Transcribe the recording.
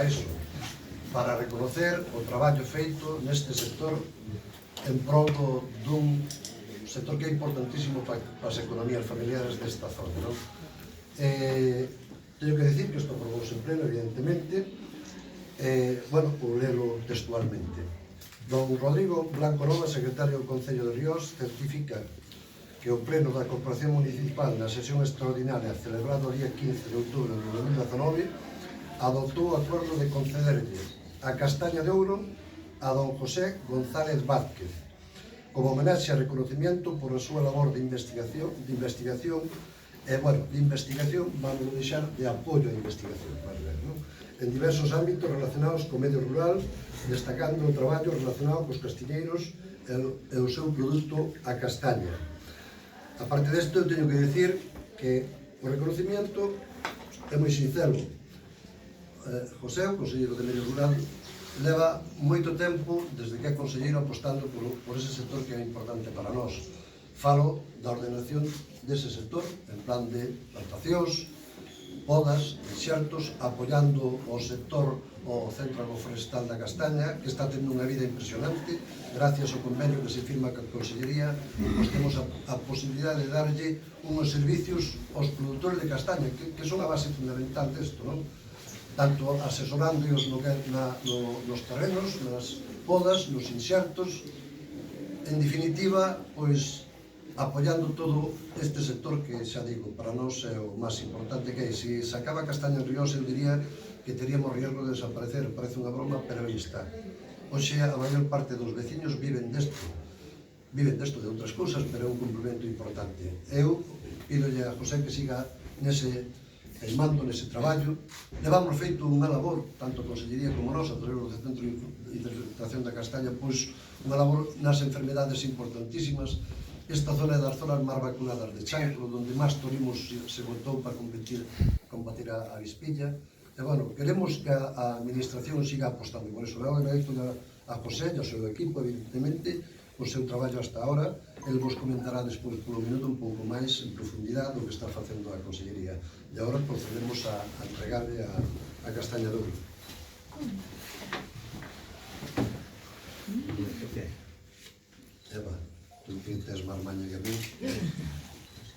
iso, para reconocer o traballo feito neste sector en prol dun sector que é importantísimo para as economías familiares desta zona, non? Teño que decir que isto aprobouse en pleno, evidentemente. Bueno, vou lelo textualmente. Don Rodrigo Blanco Nova, secretario do Concello de Riós, certifica que o Pleno da Corporación Municipal na sesión extraordinaria celebrado o día 15 de outubro de 2019 adoptou o acordo de concederlle a castaña de ouro a don José González Vázquez como homenaxe e reconocimiento por a súa labor de investigación vamos a deixar de apoio á investigación, en diversos ámbitos relacionados co medio rural, destacando o traballo relacionado cos castiñeiros e o seu produto, a castaña. A parte desto, teño que decir que o reconocimiento é moi sincero. José, o conselleiro de Medio Rural, leva moito tempo, desde que é conselleiro, apostando por ese sector que é importante para nós. Falo da ordenación dese sector, en plan de plantacións, podas, enxertos, apoiando o sector, o Centro Agroforestal da Castaña, que está tendo unha vida impresionante. Gracias ao convenio que se firma ca Consellería, pois temos a posibilidade de darlle unhos servicios aos produtores de castaña, que son a base fundamental desto, non? Tanto asesorándoos nos terrenos, nas podas, nos enxertos, en definitiva, pois apoiando todo este sector que, xa digo, para nós é o máis importante que é. Se acaba a castaña en Riós, eu diría que teríamos riesgo de desaparecer. Parece unha broma, pero aí está. Hoxe a maior parte dos veciños viven desto de outras cousas, pero é un complemento importante. Eu pidolle a José que siga teimando nese traballo. Levamos feito unha labor, tanto a Consellería como nós, a través do Centro de Interpretación da Castaña, pois unha labor nas enfermedades importantísimas. Esta zona é das zonas máis vacunadas de chancro, onde máis torimos se botou para combatir a avispilla. E, bueno, queremos que a Administración siga apostando por iso. Eu agradezo a José e ao seu equipo, evidentemente, o seu traballo hasta ahora. El vos comentará despois polo minuto un pouco máis en profundidade o que está facendo a Consellería. E agora procedemos a entregarle a castaña de ouro. Eva, tú que tes máis maña que a mí.